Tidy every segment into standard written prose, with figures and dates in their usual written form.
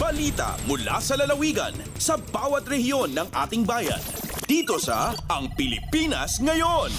Balita mula sa lalawigan sa bawat rehiyon ng ating bayan. Dito sa Ang Pilipinas Ngayon.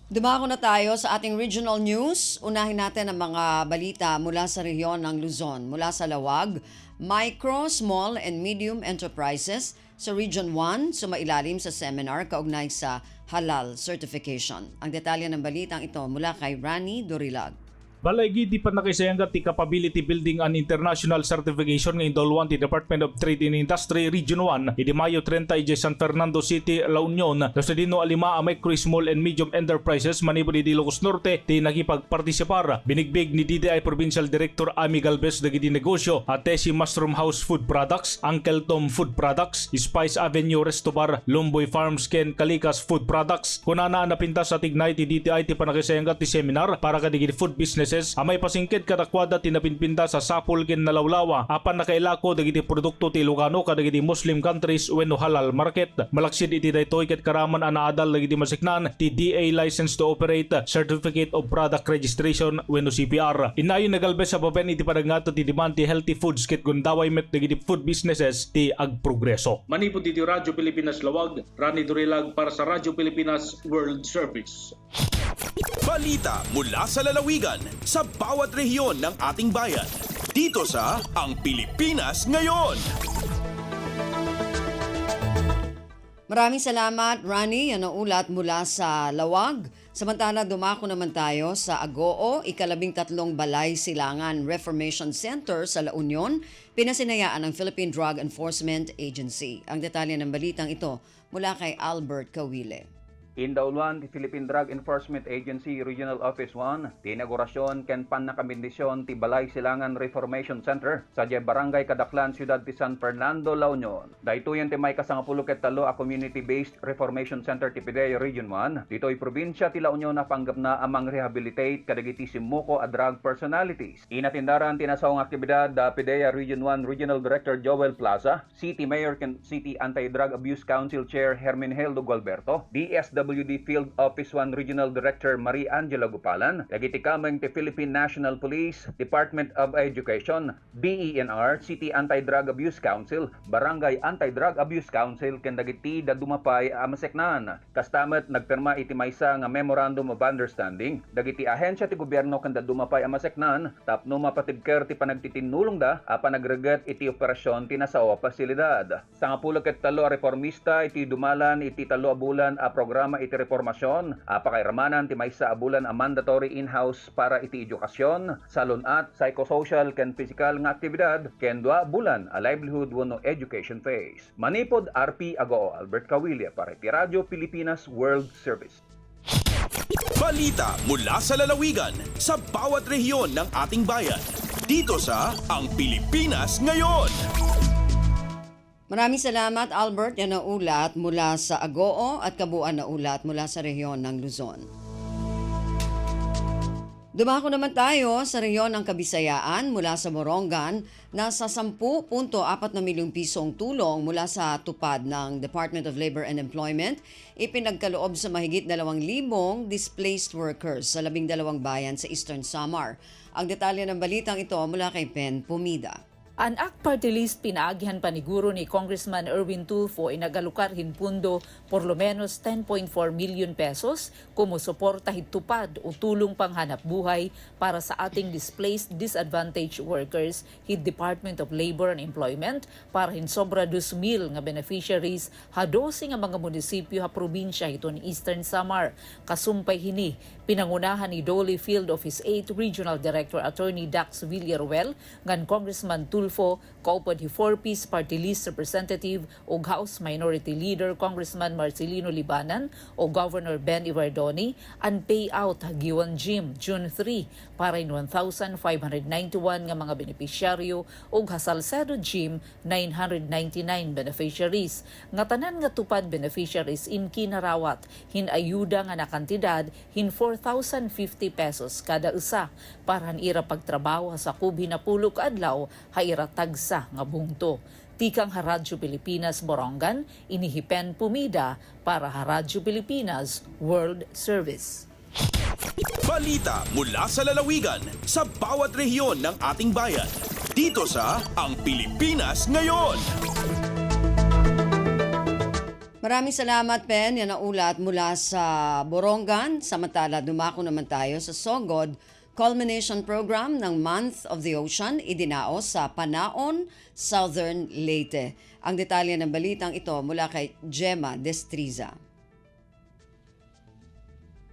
Dumako na tayo sa ating regional news. Unahin natin ang mga balita mula sa rehiyon ng Luzon. Mula sa Lawag, micro, small and medium enterprises sa Region 1 sumailalim sa seminar kaugnay sa halal certification. Ang detalye ng balitang ito mula kay Rani Dorilag. Balay di pa nakisayanggat ti Capability Building and International Certification ng Indolwan ti Department of Trade and Industry Region 1 idi Mayo 30 di San Fernando City, La Union. Sa dino alima a micro, small and medium enterprises manipod di Ilocos Norte ti nagipagpartisipar. Binigbig ni DTI Provincial Director Ami Galvez dagiti negosyo at si Mushroom House Food Products, Uncle Tom Food Products, Spice Avenue Resto Bar, Lumboy Farms Ken Kalikas Food Products. Kunana napintas sa tignay ti DTI ti panakisayanggat ti seminar para kadigiti food businesses amay pasingkit katakwada tinapinpinda sa sapul ken nalawlawa apan nakailako dagiti produkto ti Ilocano kadagiti Muslim countries wenno halal market. Malaksid iti daytoy ket karaman anaadal dagiti masiknan ti DA License to Operate Certificate of Product Registration wenno CPR. Inayon nagalbes sa baben iti padangato ti demand ti healthy foods ket gundaway met dagiti food businesses ti agprogreso. Manipod iti Radyo Pilipinas Lawag, Rani Dorilag para sa Radyo Pilipinas World Service. Balita mula sa lalawigan sa bawat rehiyon ng ating bayan. Dito sa Ang Pilipinas Ngayon. Maraming salamat, Rani. Yan ang ulat mula sa Lawag. Samantala, dumako naman tayo sa Agoo, ika-13 Balay Silangan Reformation Center sa La Union, pinasinayaan ng Philippine Drug Enforcement Agency. Ang detalye ng balitang ito mula kay Albert Kawile. Indauluan, ti Philippine Drug Enforcement Agency Regional Office 1, ti inaugurasyon ken panakabindisyon ti Balay Silangan Reformation Center sa Barangay Kadaklan, Ciudad ti San Fernando, La Union. Daytoyen ti may kasangapulo ket talo a community-based reformation center ti PIDEA Region 1. Ditoy probinsya ti La Union na panggap na amang rehabilitate kadagiti simuko a drug personalities. Inatindaran tinasawang aktibidad da PIDEA Region 1 Regional Director Joel Plaza, City Mayor ken City Anti-Drug Abuse Council Chair Herminheldo Gualberto, DSWD Field Office 1 Regional Director Marie Angela Gupalan, dagiti kameng ti Philippine National Police, Department of Education, DENR, City Anti-Drug Abuse Council, Barangay Anti-Drug Abuse Council ken dagiti dadumapay a maseknan. Kastamet nagpirma iti maysa nga Memorandum of Understanding dagiti ahensya ti gobyerno ken dadumapay a maseknan tapno mapatibker ti panagtitinulong da a panagreget iti operasyon ti nasawa pasilidad. Sangapulo ket talo a reformista iti dumalan iti talo a bulan a programa iti reformasyon, pakairamanan ti maysa a bulan a mandatory in-house para iti edukasyon, salunat, psychosocial ken physical nga aktibidad, ken 2 bulan a livelihood wenno education phase. Manipod RP Agoo, Albert Kawile para iti Radyo Pilipinas World Service. Balita mula sa lalawigan sa bawat rehiyon ng ating bayan. Dito sa Ang Pilipinas Ngayon. Maraming salamat, Albert. Yan ang ulat mula sa Agoo at kabuuan na ulat mula sa rehiyon ng Luzon. Dumako naman tayo sa rehiyon ng Kabisayaan mula sa Morongan na sa 10.4 milyong pisong tulong mula sa tupad ng Department of Labor and Employment ipinagkaloob sa mahigit 2,000 displaced workers sa 12 bayan sa Eastern Samar. Ang detalye ng balitang ito mula kay Pen Pumida. An ACT Party List pinaagihan paniguro ni Congressman Erwin Tulfo ay nagalukarhin pundo por lo menos 10.4 million pesos como suporta hitupad o tulong panghanap buhay para sa ating displaced disadvantaged workers hid Department of Labor and Employment para hin sobra 2,000 nga beneficiaries ha 12 nga mga munisipyo ha probinsya ito ni Eastern Samar. Kasumpay hini pinangunahan ni Dolly Field Office 8 Regional Director Attorney Dax Villaruel ngan Congressman Tulfo kaupod hi 4-piece party list representative o House Minority Leader Congressman Marcelino Libanan o Governor Ben Ivardoni ang payout hagiwan Jim June 3 para in 1,591 nga mga benepisyaryo o Hasalcedo Jim 999 beneficiaries. Nga tanan nga tupad beneficiaries in kinarawat hin ayuda nga nakantidad hin 4,050 pesos kada isa para ira pagtrabaho sa kubi na pulo ka adlaw ha ira tagsa nga bungto. Tikang Radyo Pilipinas Morongan, inihipen Pumida para Radyo Pilipinas World Service. Balita mula sa lalawigan sa bawat rehiyon ng ating bayan. Dito sa Ang Pilipinas Ngayon. Maraming salamat, Pen. Yan ang ulat mula sa Borongan. Samantala, dumako naman tayo sa Sogod Culmination Program ng Month of the Ocean, idinaos sa Panaon, Southern Leyte. Ang detalye ng balitang ito mula kay Gemma Destriza.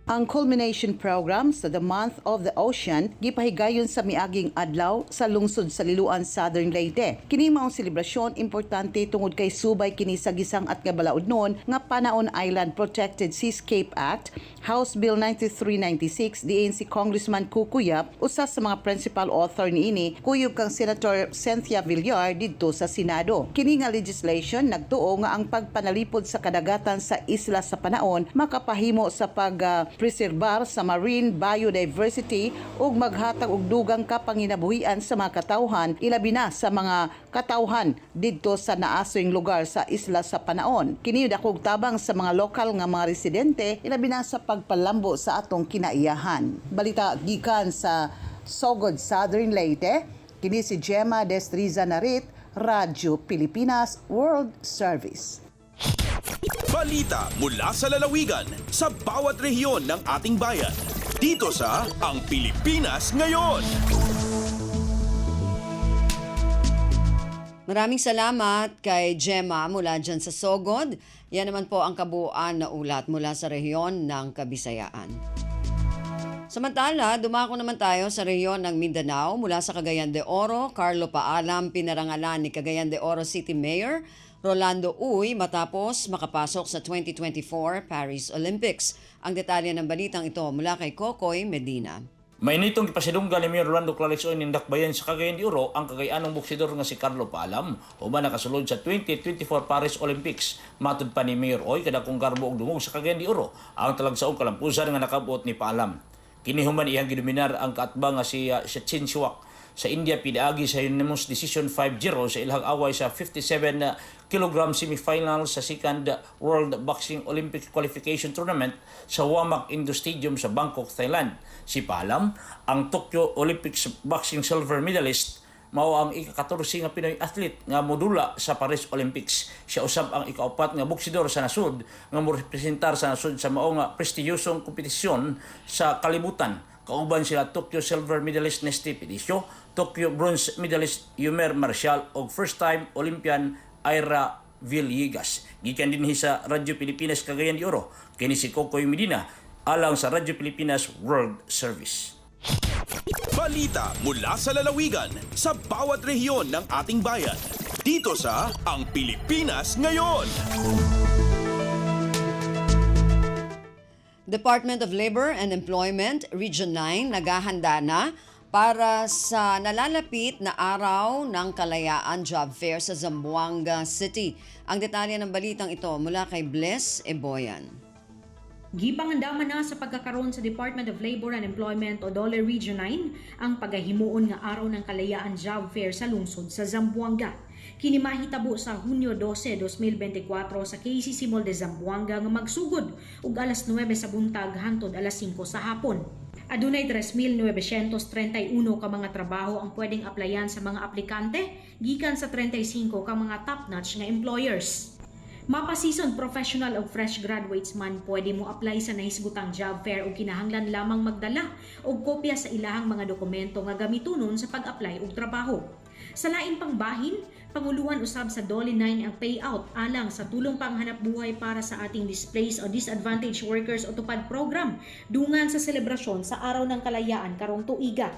Ang culmination program sa The Month of the Ocean gipahigayon sa miaging adlaw sa lungsod sa Liloan, Southern Leyte. Kini maong selebrasyon importante tungod kay subay kini sa gisang at nga balaod nga Panaon Island Protected Seascape Act, House Bill 9396 diin si Congressman Kukuyap, usa sa mga principal author niini, kuyog kang Senator Cynthia Villar didto sa Senado. Kini nga legislation nagtuo nga ang pagpanalipod sa kadagatan sa isla sa Panaon makapahimo sa preserbar sa marine biodiversity ug maghatag og dugang kapanginabuhian sa mga katawhan, ilabi na sa mga katawhan didto sa naasoyng lugar sa isla sa Panaon. Kini dakog tabang sa mga lokal nga mga residente, ilabi na sa pagpalambo sa atong kinaiyahan. Balita gikan sa Sogod, Southern Leyte, kini si Gemma Destriza Narit, Radyo Pilipinas World Service. Balita mula sa lalawigan sa bawat rehiyon ng ating bayan. Dito sa Ang Pilipinas Ngayon. Maraming salamat kay Gemma mula dyan sa Sogod. Yan naman po ang kabuuan na ulat mula sa rehiyon ng Kabisayaan. Samantala, dumako naman tayo sa rehiyon ng Mindanao mula sa Cagayan de Oro. Carlo Paalam, pinarangalan ni Cagayan de Oro City Mayor Rolando Uy matapos makapasok sa 2024 Paris Olympics. Ang detalye ng balitang ito mula kay Kokoy Medina. May nitong ipasidunggan ni Mayor Rolando Clarix Oy nindakbayan sa Cagayan de Oro ang kagayanong boksidor nga si Carlo Paalam human nakasulod sa 2024 Paris Olympics. Matud pa ni Mayor Oy kada kung garbo og dumog sa Cagayan de Oro ang talagsaong kalampusan nga nakabuot ni Paalam. Kini human iyang gidominar ang kaatbang nga si Chin Siwak sa India pinaagi sa unanimous decision 5-0 sa ilang away sa 57 kg semifinal sa second World Boxing Olympic Qualification Tournament sa Wamak Indo Stadium sa Bangkok, Thailand. Si Paalam, ang Tokyo Olympics boxing silver medalist, mao ang ika-14 nga Pinoy athlete nga modula sa Paris Olympics. Siya usab ang ika-4 nga boksidor sa nasud nga morepresentar sa nasud sa mao nga prestiyosong kompetisyon sa kalibutan. Kauban sila Tokyo silver medalist Nesty Pedicio, Tokyo bronze medalist Yumer Marcial ug first-time Olympian Ira Villegas. Gikan dinhi sa Radyo Pilipinas Cagayan de Oro, kini si Kokoy Medina alang sa Radyo Pilipinas World Service. Balita mula sa lalawigan sa bawat rehiyon ng ating bayan. Dito sa Ang Pilipinas Ngayon. Department of Labor and Employment, Region 9, naghahanda na para sa nalalapit na araw ng Kalayaan Job Fair sa Zamboanga City. Ang detalye ng balitang ito mula kay Bless Eboyan. Gipangandaman na sa pagkakaroon sa Department of Labor and Employment o DOLE Region 9 ang paghahimuon nga araw ng Kalayaan Job Fair sa lungsod sa Zamboanga. Kini mahitabo sa Hunyo 12, 2024 sa KCC Mall de Zamboanga nga magsugod ug alas 9 sa buntag hangtod alas 5 sa hapon. Adunay 3,931 ka mga trabaho ang pwedeng applyan sa mga aplikante gikan sa 35 ka mga top-notch nga employers. Mapa-seasoned professional o fresh graduates man pwede mo apply sa nahisgutang job fair o kinahanglan lamang magdala og kopya sa ilahang mga dokumento nga gamitonon sa pag-apply og trabaho. Sa lain pang bahin, panguluhan usab sa DOLE 9 ang payout alang sa tulong panghanap buhay para sa ating displaced o disadvantaged workers o tupad program dungan sa selebrasyon sa Araw ng Kalayaan karong tuiga.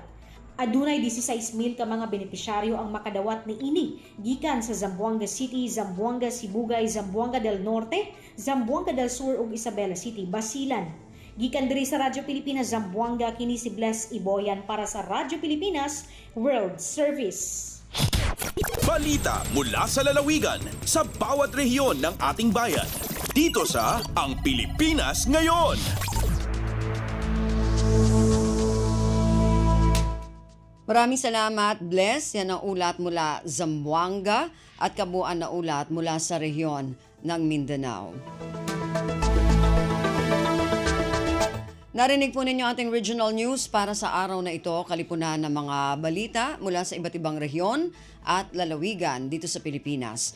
Adunay 16,000 ka mga benepisyaryo ang makadawat ni ini gikan sa Zamboanga City, Zamboanga Sibugay, Zamboanga del Norte, Zamboanga del Sur ug Isabela City, Basilan. Gikan diri sa Radyo Pilipinas Zamboanga, kini si Bless Iboyan para sa Radyo Pilipinas World Service. Balita mula sa lalawigan sa bawat rehiyon ng ating bayan. Dito sa Ang Pilipinas Ngayon. Maraming salamat, Bless. Yan ang ulat mula Zamboanga at kabuuan na ulat mula sa rehiyon ng Mindanao. Narinig po ninyo ating regional news para sa araw na ito, kalipunan ng mga balita mula sa iba't ibang rehiyon at lalawigan dito sa Pilipinas.